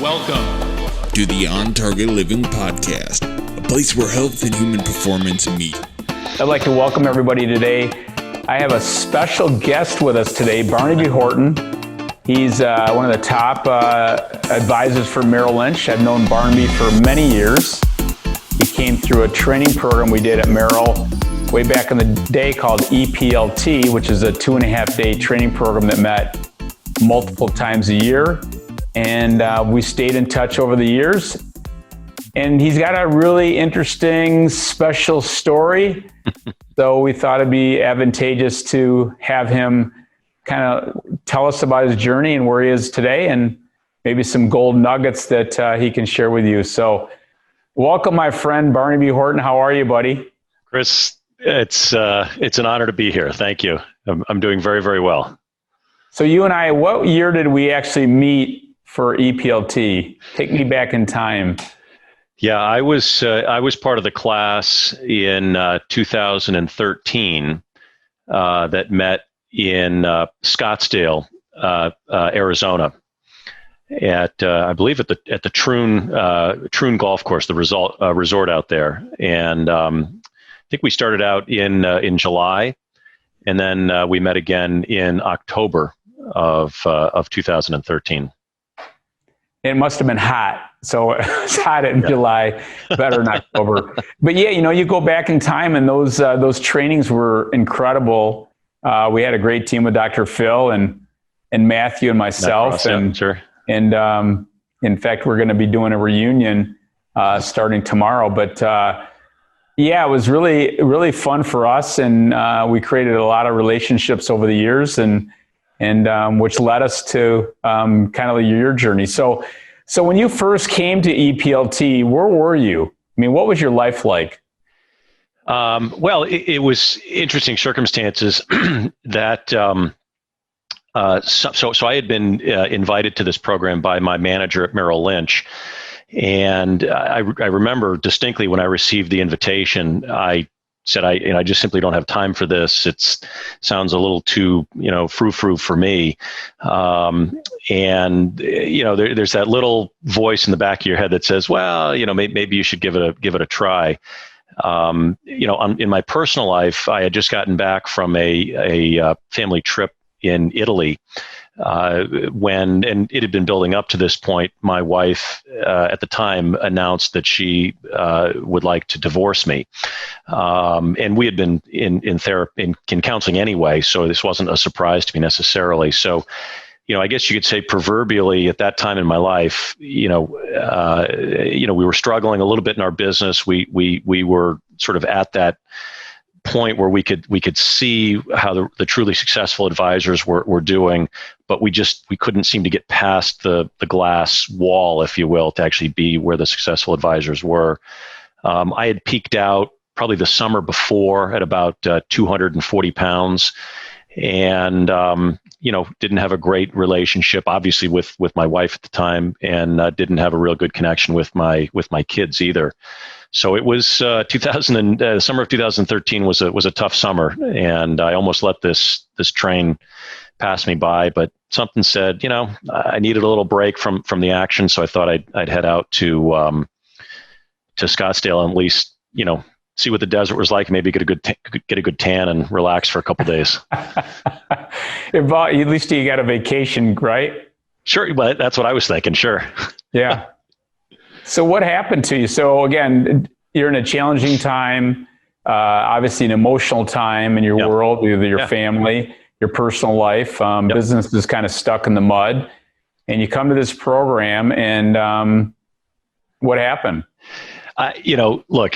Welcome to the On Target Living Podcast, a place where health and human performance meet. I'd like to welcome everybody today. I have a special guest with us today, Barnaby Horton. He's one of the top advisors for Merrill Lynch. I've known Barnaby for many years. He came through a training program we did at Merrill way back in the day called EPLT, which is a 2.5-day training program that met multiple times a year. And we stayed in touch over the years. And he's got a really interesting, special story. So we thought it'd be advantageous to have him kind of tell us about his journey and where he is today, and maybe some gold nuggets that he can share with you. So welcome, my friend, Barnaby Horton. How are you, buddy? Chris, it's an honor to be here. Thank you. I'm doing very, very well. So you and I, what year did we actually meet for EPLT? Take me back in time. Yeah, I was part of the class in 2013 that met in Scottsdale, Arizona, at I believe at the Troon Golf Course, the resort out there. And I think we started out in July, and then we met again in October of 2013. It must have been hot. So it's hot in July, better in October. But yeah, you go back in time, and those trainings were incredible. We had a great team with Dr. Phil and Matthew and myself. Sure. And in fact, we're going to be doing a reunion starting tomorrow. But yeah, it was really, really fun for us. And we created a lot of relationships over the years, and which led us to kind of your journey. So when you first came to EPLT, where were you? I mean, what was your life like? Well, it was interesting circumstances that, so I had been invited to this program by my manager at Merrill Lynch. And I remember distinctly when I received the invitation, I said, I just simply don't have time for this. It sounds a little too, frou-frou for me. And there's that little voice in the back of your head that says, well, maybe you should give it a try. In my personal life, I had just gotten back from a family trip in Italy. And it had been building up to this point. My wife at the time announced that she would like to divorce me, and we had been in therapy, in counseling anyway, so this wasn't a surprise to me necessarily. So, I guess you could say proverbially at that time in my life, we were struggling a little bit in our business. We were sort of at that point where we could see how the truly successful advisors were doing, but we couldn't seem to get past the glass wall, if you will, to actually be where the successful advisors were. I had peaked out probably the summer before at about 240 pounds, and didn't have a great relationship, obviously, with my wife at the time, and didn't have a real good connection with my kids either. So it was summer of 2013 was a tough summer, and I almost let this train pass me by. But something said, I needed a little break from the action, so I thought I'd head out to Scottsdale and at least see what the desert was like, maybe get a good tan and relax for a couple days. At least you got a vacation, right? Sure, but that's what I was thinking. Sure. Yeah. So what happened to you? So again, you're in a challenging time, obviously an emotional time in your world, with your family, your personal life. Business is kind of stuck in the mud, and you come to this program, and what happened? Look,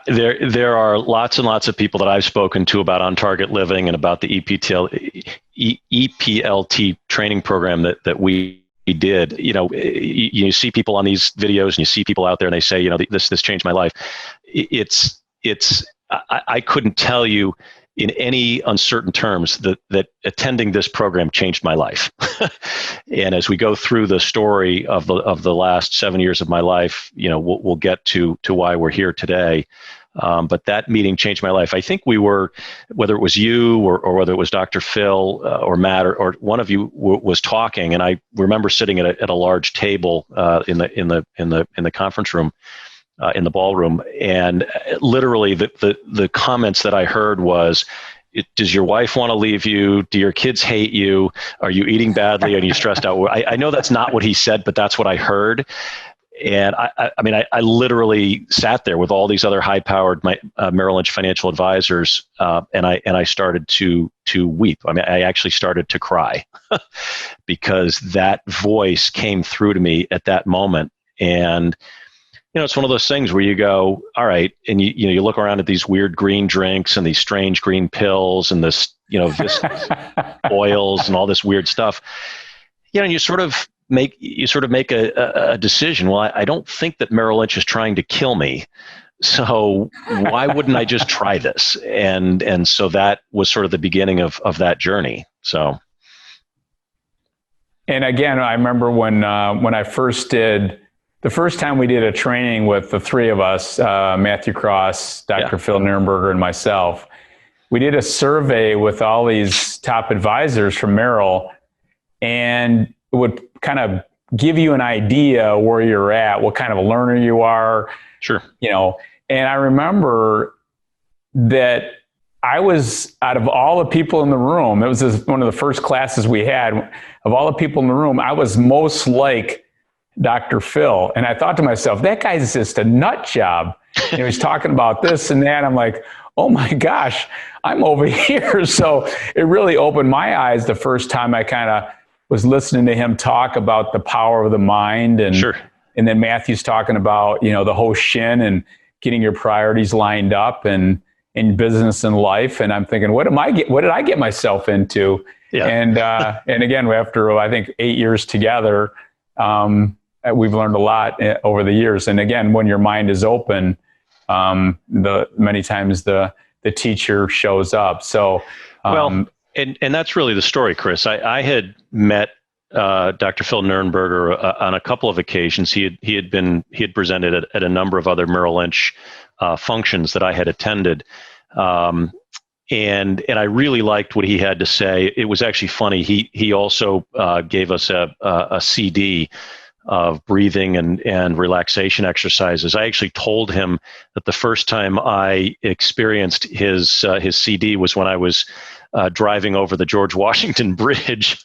there are lots and lots of people that I've spoken to about On Target Living and about the EPLT training program that we did. You see people on these videos, and you see people out there, and they say, this changed my life. I couldn't tell you in any uncertain terms that attending this program changed my life. And as we go through the story of the last 7 years of my life, we'll get to why we're here today. But that meeting changed my life. I think we were, whether it was you or whether it was Dr. Phil or Matt or one of you was talking, and I remember sitting at a large table in the conference room, in the ballroom, and literally the comments that I heard was, does your wife want to leave you? Do your kids hate you? Are you eating badly? Are you stressed out? I know that's not what he said, but that's what I heard. And I literally sat there with all these other high-powered Merrill Lynch financial advisors, and I started to weep. I mean, I actually started to cry because that voice came through to me at that moment. And it's one of those things where you go, all right, and you look around at these weird green drinks and these strange green pills and this viscous oils and all this weird stuff. And you sort of make a decision. Well, I don't think that Merrill Lynch is trying to kill me, so why wouldn't I just try this? And so that was sort of the beginning of that journey. So, and again, I remember when I first did. The first time we did a training with the three of us, Matthew Cross, Dr. Phil Nirenberger, and myself, we did a survey with all these top advisors from Merrill, and it would kind of give you an idea where you're at, what kind of a learner you are. Sure. And I remember that I was, out of all the people in the room, it was one of the first classes we had, of all the people in the room, I was most like Dr. Phil. And I thought to myself, that guy's just a nut job. He's talking about this and that. I'm like, oh my gosh, I'm over here. So it really opened my eyes the first time I kind of was listening to him talk about the power of the mind. And, sure. And then Matthew's talking about, the whole shin and getting your priorities lined up and in business and life. And I'm thinking, what did I get myself into? Yeah. And again, after I think 8 years together, we've learned a lot over the years. And again, when your mind is open, many times the teacher shows up. So, and that's really the story, Chris. I had met Dr. Phil Nirenberger on a couple of occasions. He had presented at a number of other Merrill Lynch functions that I had attended. And I really liked what he had to say. It was actually funny. He also gave us a CD of breathing and relaxation exercises. I actually told him that the first time I experienced his CD was when I was driving over the George Washington Bridge.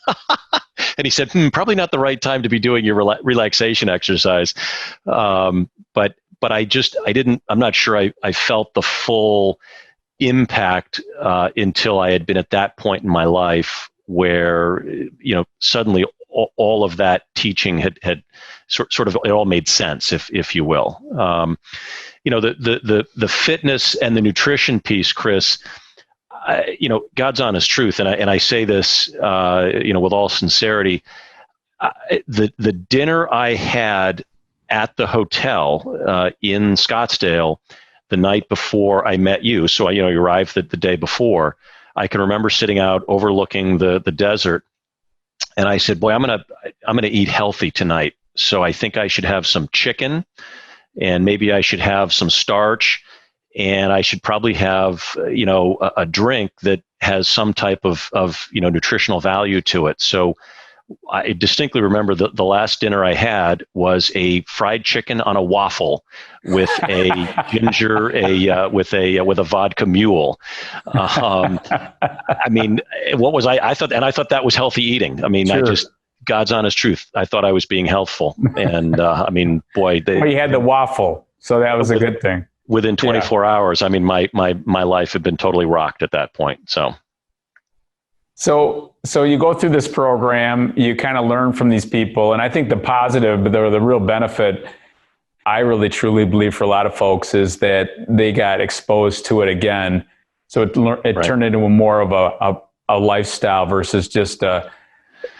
And he said, probably not the right time to be doing your relaxation exercise. But I'm not sure I felt the full impact until I had been at that point in my life where, suddenly all of that teaching had sort of, it all made sense, if you will. The fitness and the nutrition piece, Chris, God's honest truth, and I say this, with all sincerity. The dinner I had at the hotel in Scottsdale the night before I met you, so you arrived the day before. I can remember sitting out overlooking the desert. And I said, boy, I'm gonna eat healthy tonight. So I think I should have some chicken, and maybe I should have some starch, and I should probably have a drink that has some type of nutritional value to it. So I distinctly remember the last dinner I had was a fried chicken on a waffle with a ginger, with a vodka mule. I mean, what was I thought that was healthy eating. I mean, sure. God's honest truth, I thought I was being healthful. And I mean, boy, well, you had the waffle, so that was a good thing. Within 24 hours, I mean, my life had been totally rocked at that point. So you go through this program, you kind of learn from these people, and I think the positive, but the real benefit, I really truly believe for a lot of folks, is that they got exposed to it again. So it right. turned into more of a lifestyle versus just a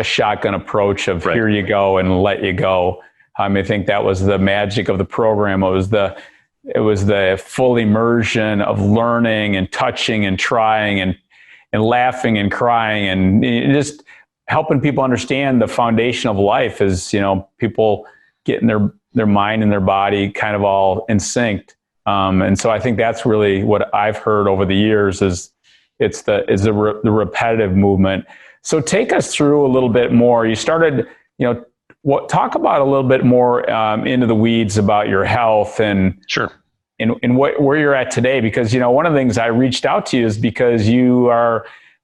shotgun approach of right. here you go and let you go. I think that was the magic of the program. It was the full immersion of learning and touching and trying and laughing and crying and just helping people understand the foundation of life is, people getting their mind and their body kind of all in sync. And so I think that's really what I've heard over the years is the repetitive movement. So take us through a little bit more. You started, talk about a little bit more into the weeds about your health and Sure. And where you're at today, because one of the things I reached out to you is because you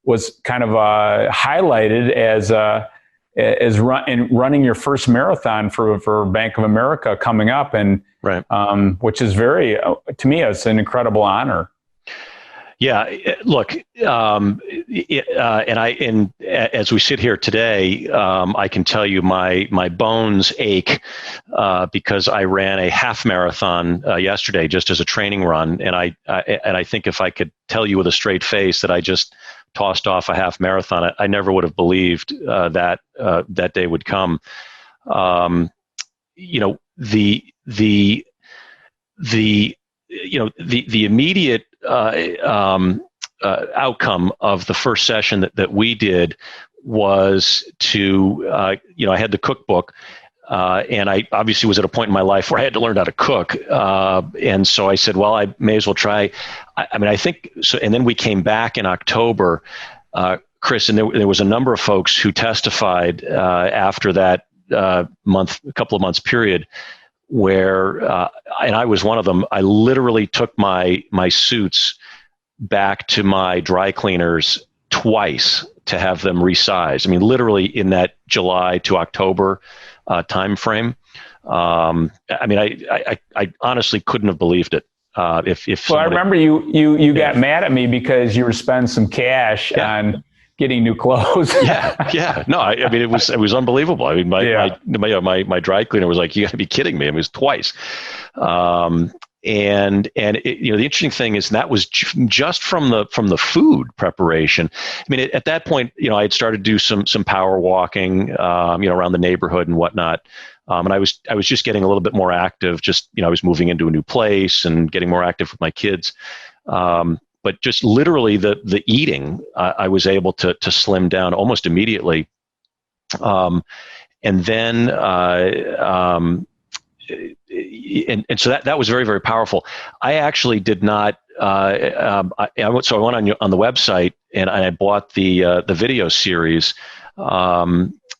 was kind of highlighted as running your first marathon for Bank of America coming up, and right, which is to me, it's an incredible honor. Yeah, look, and as we sit here today, I can tell you my bones ache because I ran a half marathon yesterday just as a training run, and I think if I could tell you with a straight face that I just tossed off a half marathon, I never would have believed that day would come. The immediate outcome of the first session that we did was to, I had the cookbook, and I obviously was at a point in my life where I had to learn how to cook. And so I said, well, I may as well try. I think so. And then we came back in October, Chris, and there was a number of folks who testified after that couple of months period, where, and I was one of them. I literally took my suits back to my dry cleaners twice to have them resized. Literally in that July to October time frame. I honestly couldn't have believed it. If I remember you got mad at me because you were spending some cash on getting new clothes. Yeah. No, it was unbelievable. My dry cleaner was like, "You got to be kidding me!" It was twice. And the interesting thing is that was just from the food preparation. At that point, I had started to do some power walking, around the neighborhood and whatnot. And I was just getting a little bit more active. I was moving into a new place and getting more active with my kids. But just literally the eating, I was able to slim down almost immediately. And then, and so that was very, very powerful. I actually did not, so I went on the website and I bought the video series,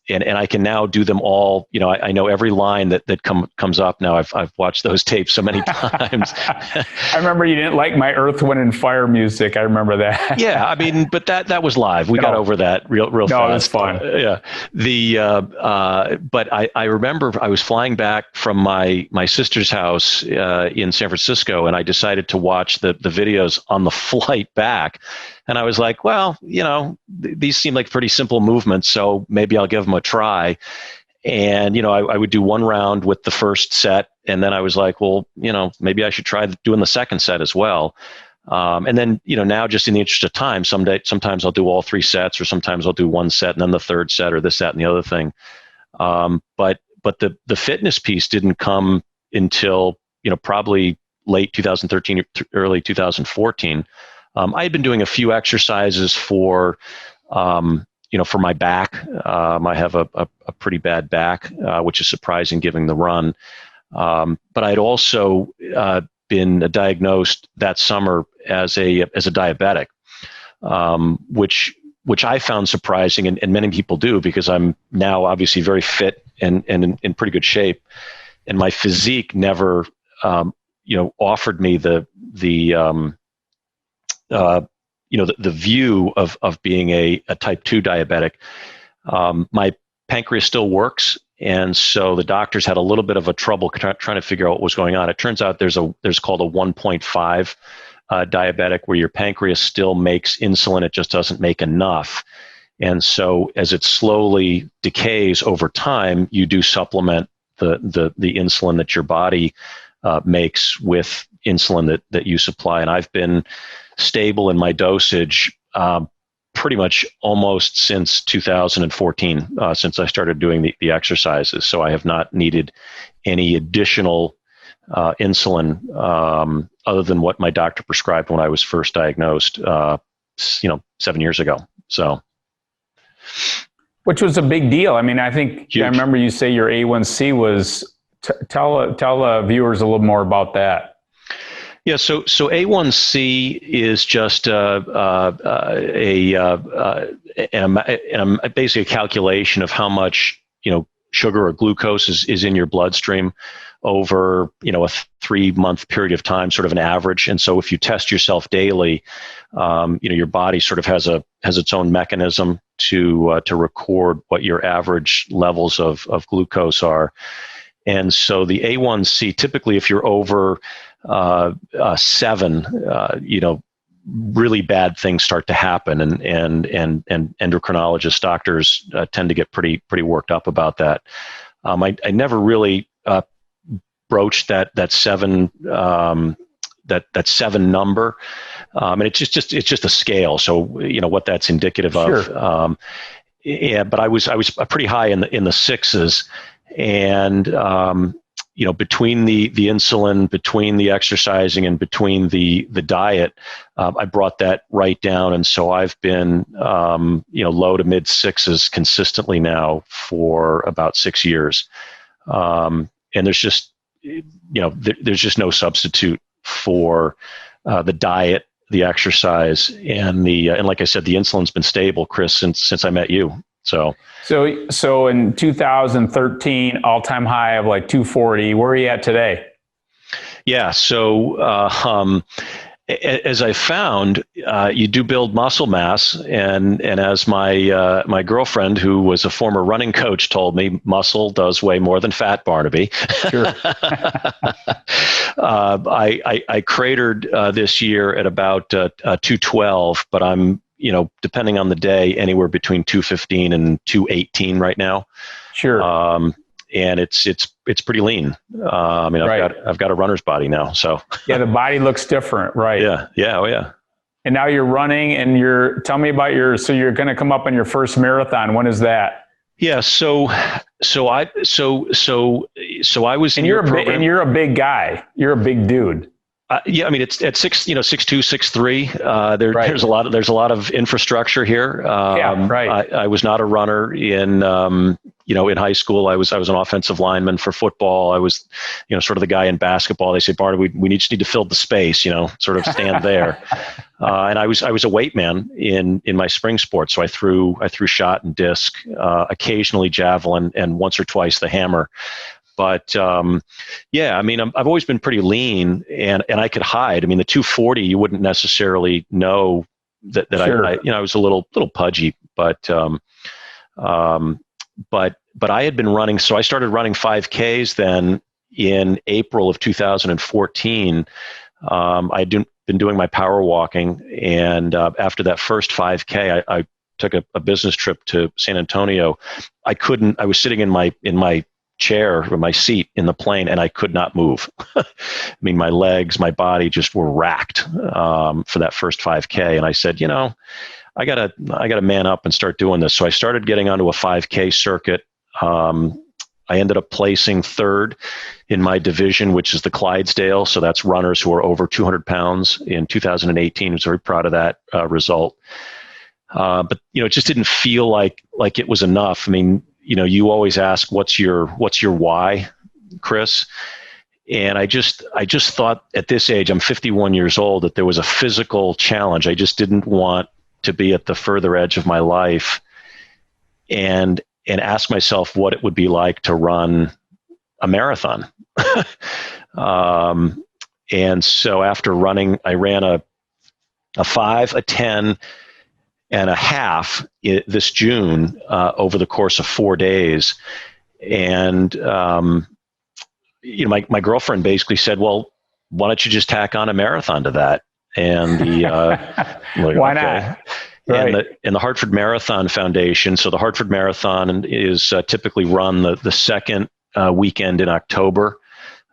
and I can now do them all. I know every line that comes up now. I've watched those tapes so many times. I remember you didn't like my Earth, Wind, and Fire music. I remember that. Yeah, but that was live. We got over that real fast. No, it was fun. But I remember I was flying back from my sister's house in San Francisco, and I decided to watch the videos on the flight back. And I was like, well, these seem like pretty simple movements, so maybe I'll give them a try. And, I would do one round with the first set, and then I was like, well, maybe I should try doing the second set as well. And then, now just in the interest of time, sometimes I'll do all three sets, or sometimes I'll do one set and then the third set, or this, that, and the other thing. But the fitness piece didn't come until, probably late 2013, early 2014. I had been doing a few exercises for my back. I have a pretty bad back, which is surprising given the run. But I'd also been diagnosed that summer as a diabetic, which I found surprising, and many people do, because I'm now obviously very fit and in pretty good shape, and my physique never offered me the view of being a type 2 diabetic. My pancreas still works, and so the doctors had a little bit of a trouble trying to figure out what was going on. It turns out there's called a 1.5 diabetic, where your pancreas still makes insulin, it just doesn't make enough. And so as it slowly decays over time, you do supplement the insulin that your body makes with insulin that you supply. And I've been stable in my dosage pretty much almost since 2014, since I started doing the exercises. So I have not needed any additional insulin other than what my doctor prescribed when I was first diagnosed, 7 years ago. So, which was a big deal. I think huge. I remember you say your A1C was. Tell viewers a little more about that. Yeah, so A1C is just basically a calculation of how much sugar or glucose is in your bloodstream over a 3-month period of time, sort of an average. And so if you test yourself daily, your body sort of has its own mechanism to record what your average levels of glucose are. And so the A1C, typically, if you're over 7, really bad things start to happen, and endocrinologists, doctors tend to get pretty worked up about that. I never really broached that 7 that 7 number, and it's just a scale. So what that's indicative of. Sure. Yeah, but I was pretty high in the 6s. And between the insulin, between the exercising, and between the diet, I brought that right down. And so I've been low to mid 6s consistently now for about 6 years. And there's just there's just no substitute for the diet, the exercise, and and like I said, the insulin's been stable, Chris, since I met you. So in 2013, all-time high of like 240. Where are you at today? Yeah. So as I found, you do build muscle mass, and as my girlfriend, who was a former running coach, told me, muscle does weigh more than fat, Barnaby. Sure. I cratered this year at about 212, but I'm depending on the day, anywhere between 215 and 218 right now. Sure. And it's pretty lean. I've got a runner's body now. So yeah, the body looks different, right? Yeah. Oh yeah. And now you're running, and tell me about so you're going to come up on your first marathon. When is that? Yeah. So I was. And you're a big guy. You're a big dude. Yeah, I mean, it's at 6'2", 6'3". There's a lot of infrastructure here. Yeah, right. I was not a runner in high school. I was an offensive lineman for football. I was, sort of the guy in basketball. They say, Bart, we just need to fill the space, sort of stand there. And I was a weight man in my spring sports. So I threw shot and disc, occasionally javelin, and once or twice the hammer. But yeah, I mean, I've always been pretty lean, and I could hide. I mean, the 240, you wouldn't necessarily know that sure. I was a little pudgy, but I had been running. So I started running 5Ks then in April of 2014. I had been doing my power walking, and after that first 5K, I took a business trip to San Antonio. I was sitting in my chair or my seat in the plane, and I could not move. I mean, my legs, my body just were racked for that first 5K. And I said, I gotta man up and start doing this. So I started getting onto a 5K circuit. I ended up placing 3rd in my division, which is the Clydesdale. So that's runners who are over 200 pounds in 2018. I was very proud of that result. But it just didn't feel like it was enough. I mean, you always ask, what's your why, Chris? And I just thought at this age, I'm 51 years old, that there was a physical challenge. I just didn't want to be at the further edge of my life and ask myself what it would be like to run a marathon. And so after running, I ran a 5, a 10, and a half this June over the course of 4 days. And, my girlfriend basically said, well, why don't you just tack on a marathon to that? And why not? Right. And the Hartford Marathon Foundation. So the Hartford Marathon is typically run the second weekend in October.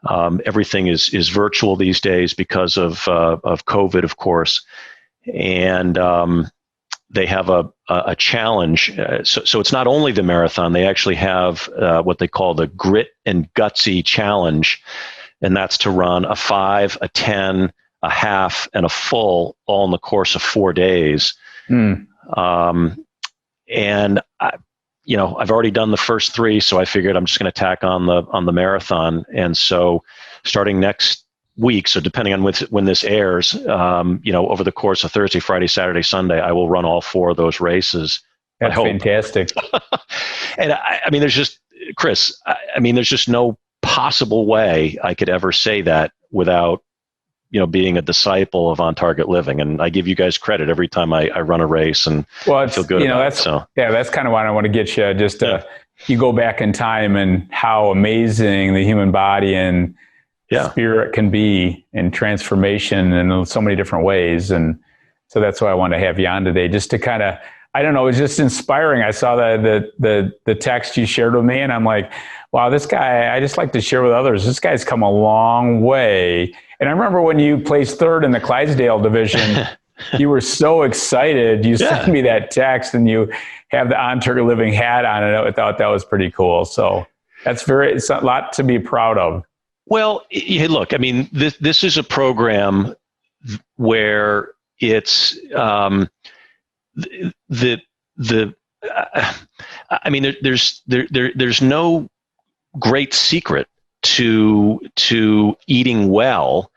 Everything is virtual these days because of COVID, of course. And, they have a challenge. So it's not only the marathon, they actually have what they call the Grit and Gutsy Challenge. And that's to run a 5, a 10, a half, and a full, all in the course of 4 days. And I've already done the first 3, so I figured I'm just going to tack on the marathon. And so starting next week, so depending on when this airs, over the course of Thursday, Friday, Saturday, Sunday, I will run all 4 of those races. That's fantastic. And I mean, there's just, Chris, there's just no possible way I could ever say that without, being a disciple of On Target Living. And I give you guys credit every time I run a race, and I feel good about it. So that's kind of why I want to get you. Just you go back in time and how amazing the human body and spirit can be, and transformation in so many different ways. And so that's why I want to have you on today, just to kind of, I don't know, it's just inspiring. I saw the text you shared with me, and I'm like, wow, this guy, I just like to share with others. This guy's come a long way. And I remember when you placed 3rd in the Clydesdale division, you were so excited. You sent me that text, and you have the On Target Living hat on it. I thought that was pretty cool. So it's a lot to be proud of. Well, look, this is a program where it's there's no great secret to eating well,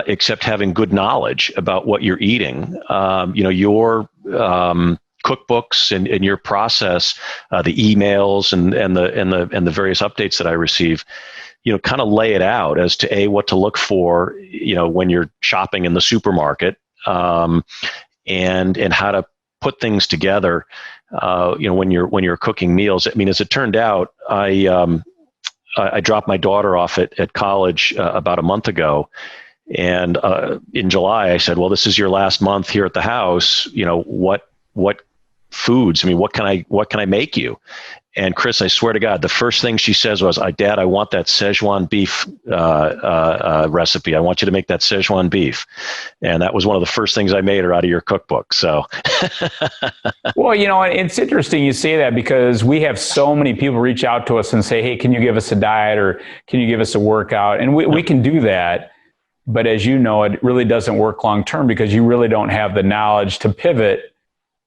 except having good knowledge about what you're eating. Your cookbooks and your process, the emails and the various updates that I receive, kind of lay it out as to what to look for, when you're shopping in the supermarket, and how to put things together, when you're cooking meals. As it turned out, I dropped my daughter off at college about a month ago, and in July I said, well, this is your last month here at the house. What foods? What can I make you? And Chris, I swear to God, the first thing she says was, Dad, I want that Szechuan beef recipe. I want you to make that Szechuan beef. And that was one of the first things I made her out of your cookbook. So, well, it's interesting you say that, because we have so many people reach out to us and say, hey, can you give us a diet, or can you give us a workout? And we can do that. But as you know, it really doesn't work long term, because you really don't have the knowledge to pivot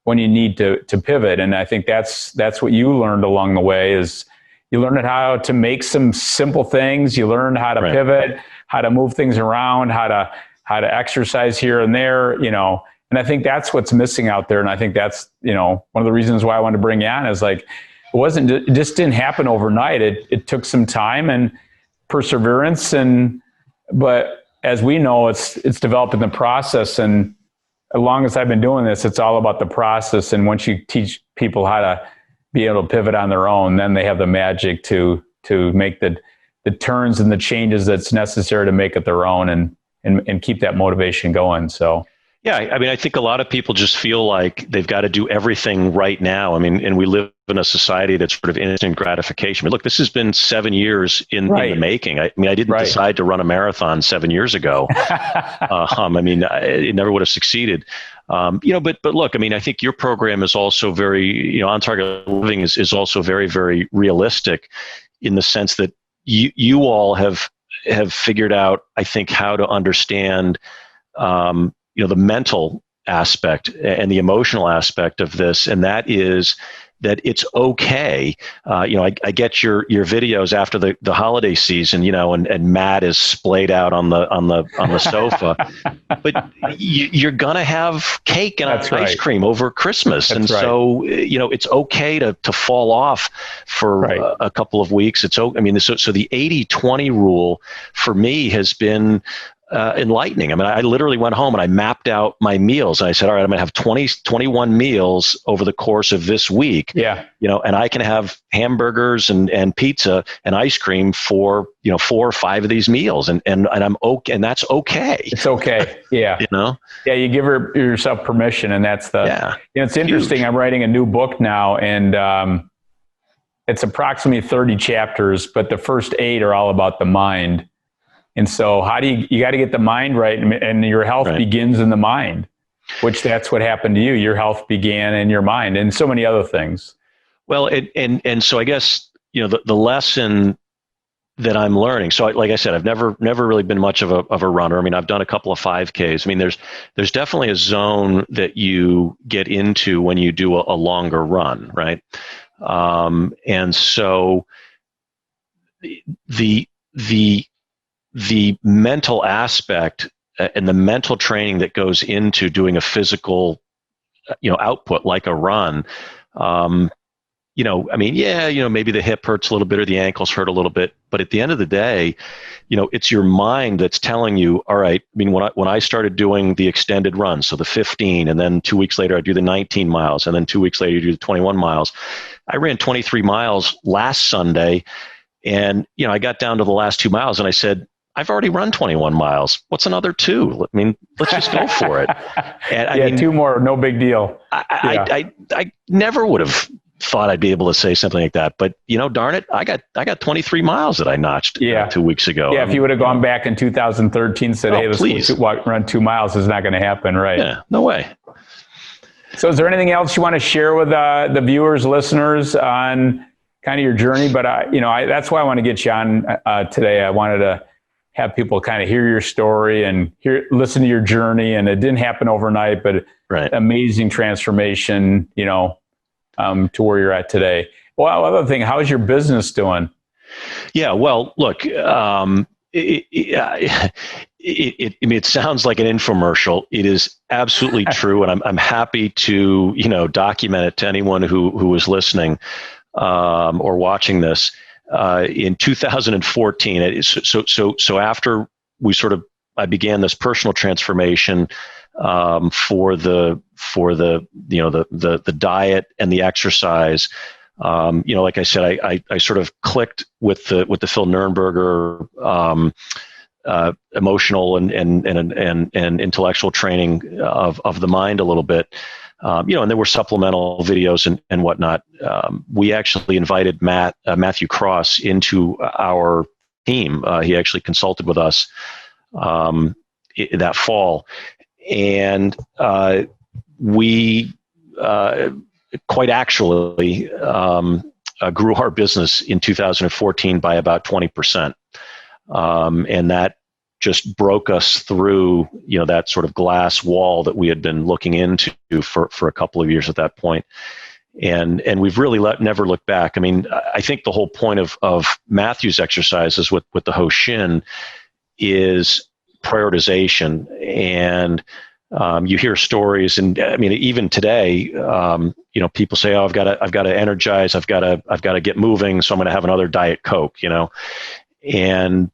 when you need to pivot. And I think that's what you learned along the way, is you learned how to make some simple things. You learned how to pivot, how to move things around, how to exercise here and there, and I think that's what's missing out there. And I think that's, one of the reasons why I wanted to bring you on, is like, it just didn't happen overnight. It took some time and perseverance, but as we know, it's developed in the process. And as long as I've been doing this, it's all about the process. And once you teach people how to be able to pivot on their own, then they have the magic to make the turns and the changes that's necessary to make it their own, and keep that motivation going. So. Yeah, I think a lot of people just feel like they've got to do everything right now. And we live in a society that's sort of instant gratification. Look, this has been 7 years in the making. I didn't decide to run a marathon 7 years ago. It never would have succeeded. But look, I think your program is also very, On Target Living is also very, very realistic, in the sense that you all have figured out, I think, how to understand, the mental aspect and the emotional aspect of this, and that is that it's okay. I get your videos after the holiday season, and Matt is splayed out on the sofa, but you're gonna have cake and ice cream over Christmas, so it's okay to fall off for a couple of weeks. So the 80-20 rule for me has been enlightening. I literally went home and I mapped out my meals, and I said, all right, I'm going to have 21 meals over the course of this week. Yeah. And I can have hamburgers and pizza and ice cream for, 4 or 5 of these meals. And I'm okay. And that's okay. It's okay. Yeah. Yeah. You give yourself permission, and that's it's interesting. Huge. I'm writing a new book now, and it's approximately 30 chapters, but the first 8 are all about the mind. And so how do you got to get the mind right, and your health begins in the mind, which that's what happened to you. Your health began in your mind, and so many other things. Well, and so I guess, the lesson that I'm learning. So like I said, I've never really been much of a runner. I've done a couple of 5Ks. There's definitely a zone that you get into when you do a longer run. Right. And so the the mental aspect and the mental training that goes into doing a physical, output like a run, maybe the hip hurts a little bit or the ankles hurt a little bit, but at the end of the day, it's your mind that's telling you, all right. I mean, when I started doing the extended run, so the 15, and then 2 weeks later I do the 19 miles, and then 2 weeks later you do the 21 miles. I ran 23 miles last Sunday, and I got down to the last 2 miles, and I said, I've already run 21 miles. What's another 2? I mean, let's just go for it. And I mean, 2 more, no big deal. I never would have thought I'd be able to say something like that, but darn it, I got 23 miles that I notched 2 weeks ago. Yeah, if you would have gone back in 2013 and said, hey, let's run 2 miles, it's not going to happen, right? Yeah, no way. So is there anything else you want to share with the viewers, listeners on kind of your journey? But that's why I want to get you on today. I wanted to have people kind of hear your story and listen to your journey. And it didn't happen overnight, but amazing transformation, to where you're at today. Well, other thing, how's your business doing? Yeah, well, look, it sounds like an infomercial. It is absolutely true. And I'm happy to, document it to anyone who is listening or watching this. In 2014, so after I began this personal transformation for the diet and the exercise. Like I said, I sort of clicked with the Phil Nurnberger emotional and intellectual training of the mind a little bit. And there were supplemental videos and whatnot. We actually invited Matthew Cross into our team. He actually consulted with us that fall, and we quite actually grew our business in 2014 by about 20%, and that just broke us through, that sort of glass wall that we had been looking into for a couple of years at that point. And we've really never looked back. I mean, I think the whole point of Matthew's exercises with the Hoshin is prioritization. And you hear stories, and I mean, even today, people say, "Oh, I've got to energize, I've got to get moving, so I'm going to have another Diet Coke,"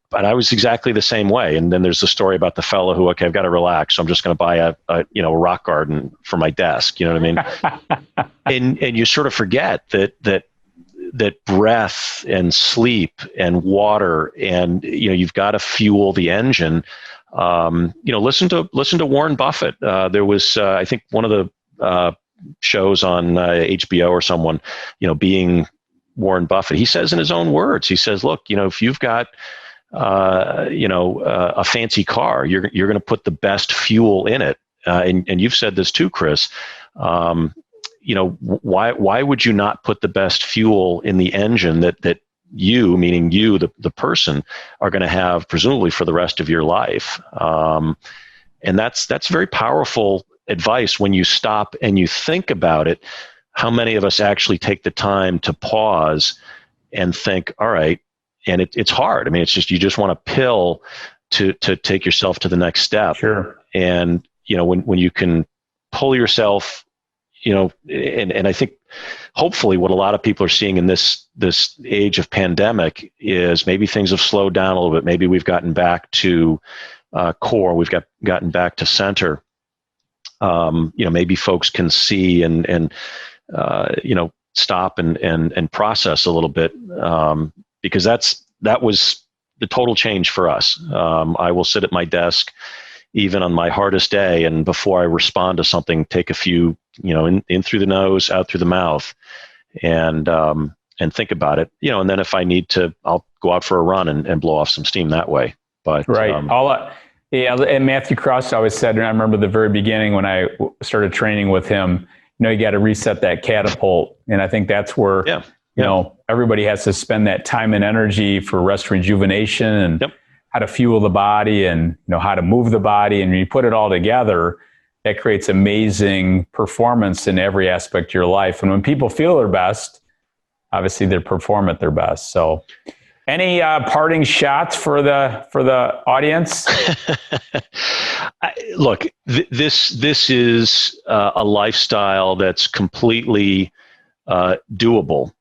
But I was exactly the same way. And then there's the story about the fellow who, okay, I've got to relax, so I'm just going to buy a rock garden for my desk. You know what I mean? and you sort of forget that breath and sleep and water and you've got to fuel the engine. Listen to Warren Buffett. There was I think one of the shows on HBO or someone, being Warren Buffett. He says in his own words, he says, look, if you've got, a fancy car, you're going to put the best fuel in it. And you've said this too, Chris. Why would you not put the best fuel in the engine that you, meaning you, the person, are going to have presumably for the rest of your life? And that's very powerful advice when you stop and you think about it. How many of us actually take the time to pause and think, all right, and it's hard. I mean, it's just, you just want a pill to take yourself to the next step. Sure. And, when you can pull yourself, and I think hopefully what a lot of people are seeing in this age of pandemic is maybe things have slowed down a little bit. Maybe we've gotten back to core. We've gotten back to center. Maybe folks can see and stop and process a little bit, because that was the total change for us. I will sit at my desk even on my hardest day, and before I respond to something, take a few, in through the nose, out through the mouth, and think about it, and then if I need to, I'll go out for a run and blow off some steam that way. But right. And Matthew Cross always said, and I remember the very beginning when I started training with him, you got to reset that catapult. And I think that's where, everybody has to spend that time and energy for rest rejuvenation and how to fuel the body and, how to move the body. And when you put it all together, that creates amazing performance in every aspect of your life. And when people feel their best, obviously they perform at their best. So Any parting shots for the audience? Look, this is a lifestyle that's completely doable.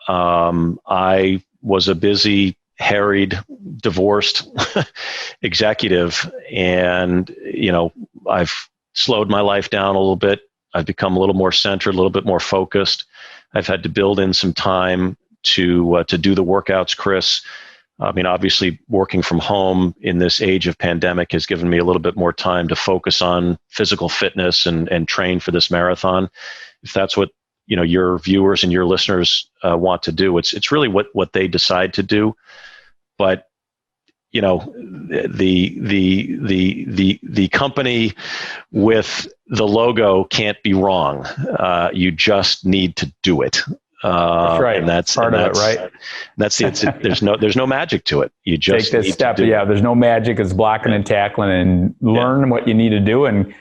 I was a busy, harried, divorced executive, and I've slowed my life down a little bit. I've become a little more centered, a little bit more focused. I've had to build in some time to do the workouts, Chris. I mean, obviously, working from home in this age of pandemic has given me a little bit more time to focus on physical fitness and train for this marathon. If that's what your viewers and your listeners want to do, it's really what they decide to do. But the company with the logo can't be wrong. You just need to do it. That's right. And that's part of it, right? That's it. There's no magic to it. You just take this step. There's no magic. It's blocking and tackling, and learn what you need to do and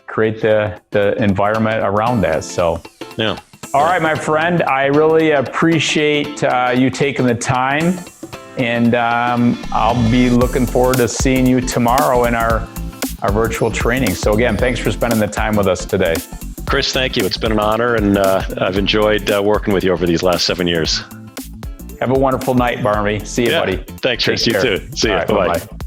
create the environment around that. So, yeah. All right, my friend. I really appreciate you taking the time, and I'll be looking forward to seeing you tomorrow in our virtual training. So again, thanks for spending the time with us today. Chris, thank you. It's been an honor, and I've enjoyed working with you over these last 7 years. Have a wonderful night, Barnaby. See you, buddy. Thanks, Chris. You too. See you. Right, Bye-bye. Bye-bye.